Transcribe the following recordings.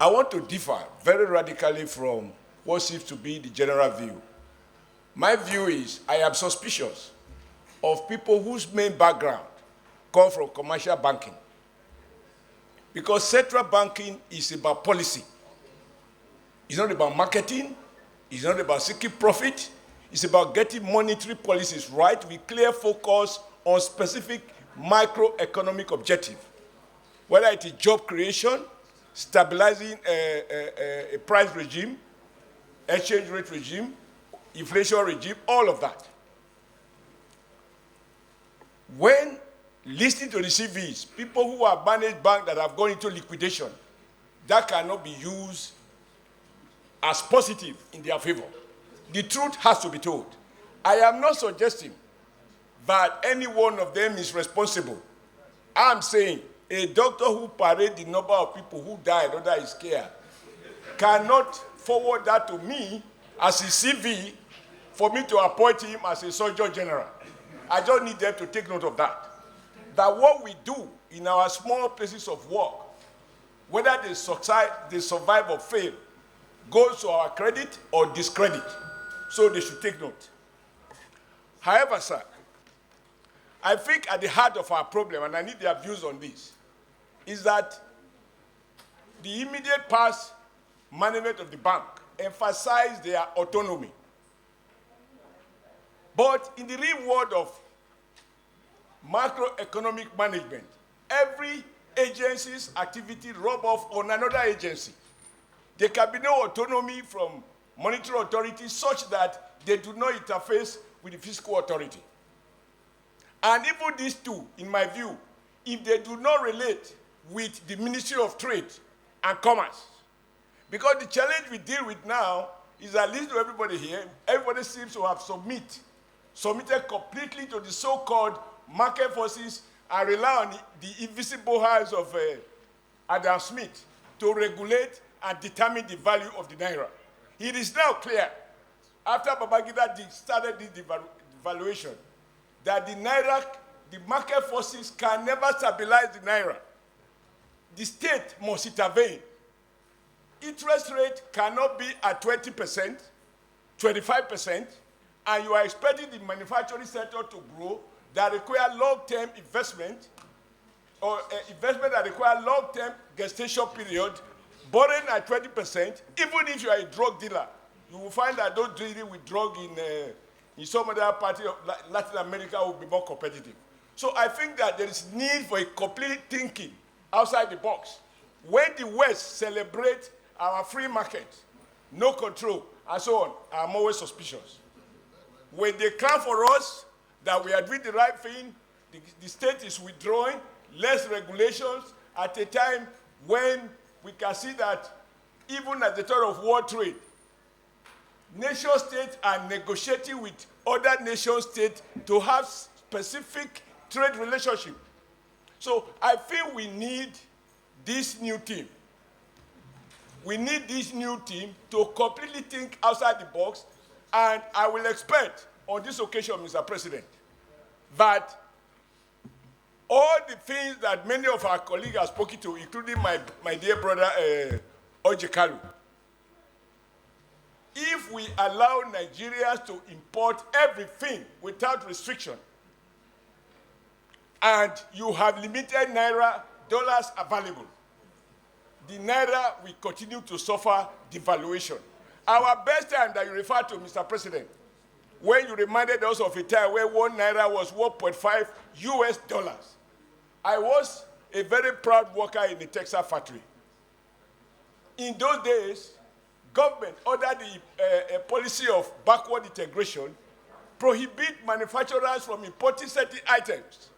I want to differ very radically from what seems to be the general view. My view is I am suspicious of people whose main background come from commercial banking. Because central banking is about policy. It's not about marketing. It's not about seeking profit. It's about getting monetary policies right with clear focus on specific microeconomic objective. Whether it is job creation, stabilizing a price regime, exchange rate regime, inflation regime, all of that. When listening to the CVs, people who have managed banks that have gone into liquidation, that cannot be used as positive in their favor. The truth has to be told. I am not suggesting that any one of them is responsible. I'm saying a doctor who parades the number of people who died under his care cannot forward that to me as a CV for me to appoint him as a Surgeon General. I just need them to take note of that. That what we do in our small places of work, whether they survive or fail, goes to our credit or discredit. So they should take note. However, sir, I think at the heart of our problem, and I need their views on this, is that the immediate past management of the bank emphasized their autonomy. But in the real world of macroeconomic management, every agency's activity rub off on another agency. There can be no autonomy from monetary authorities such that they do not interface with the fiscal authority. And even these two, in my view, if they do not relate with the Ministry of Trade and Commerce, because the challenge we deal with now is that, at least to everybody here, everybody seems to have submitted completely to the so-called market forces and rely on the invisible hands of Adam Smith to regulate and determine the value of the naira. It is now clear, after Babangida started this devaluation, that the naira, the market forces can never stabilize the naira. The state must intervene. Interest rate cannot be at 20%, 25%, and you are expecting the manufacturing sector to grow that require long-term investment, or investment that require long-term gestation period, borrowing at 20%. Even if you are a drug dealer, you will find that those dealing with drug in some other part of Latin America will be more competitive. So I think that there is need for a complete thinking outside the box. When the West celebrates our free market, no control, and so on, I'm always suspicious. When they clap for us that we are doing the right thing, the state is withdrawing, less regulations, at a time when we can see that even at the time of world trade, nation states are negotiating with other nation states to have specific trade relationship. So I feel we need this new team. We need this new team to completely think outside the box, and I will expect on this occasion, Mr. President, that all the things that many of our colleagues have spoken to, including my dear brother Ojekalu, if we allow Nigerians to import everything without restriction, and you have limited naira dollars available, the naira will continue to suffer devaluation. Our best time that you refer to, Mr. President, when you reminded us of a time where one naira was 1.5 US dollars. I was a very proud worker in the Texas factory. In those days, government ordered a policy of backward integration, prohibit manufacturers from importing certain items.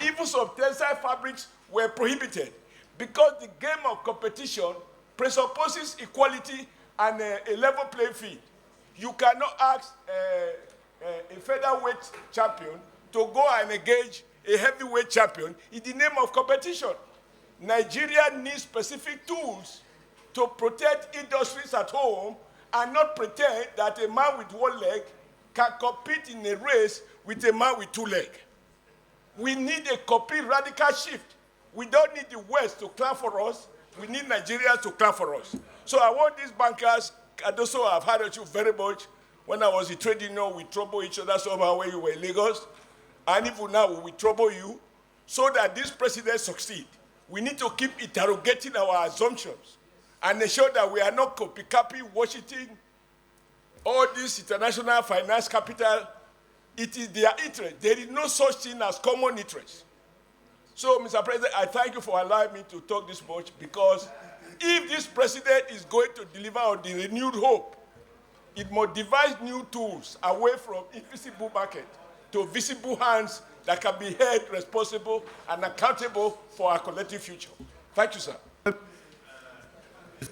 Even some textile fabrics were prohibited because the game of competition presupposes equality and a level playing field. You cannot ask a featherweight champion to go and engage a heavyweight champion in the name of competition. Nigeria needs specific tools to protect industries at home and not pretend that a man with one leg can compete in a race with a man with two legs. We need a complete radical shift. We don't need the West to clap for us We need Nigerians to clap for us. So I want these bankers, Cardoso, I've heard you very much. When I was in trade union, we trouble each other somehow when you were in Lagos. And even now, we trouble you. So that this president succeed, we need to keep interrogating our assumptions and ensure that we are not copying Washington, all this international finance capital. It is their interest. There is no such thing as common interest. So, Mr. President, I thank you for allowing me to talk this much, because if this president is going to deliver on the renewed hope, it must devise new tools away from invisible market to visible hands that can be held responsible and accountable for our collective future. Thank you, sir.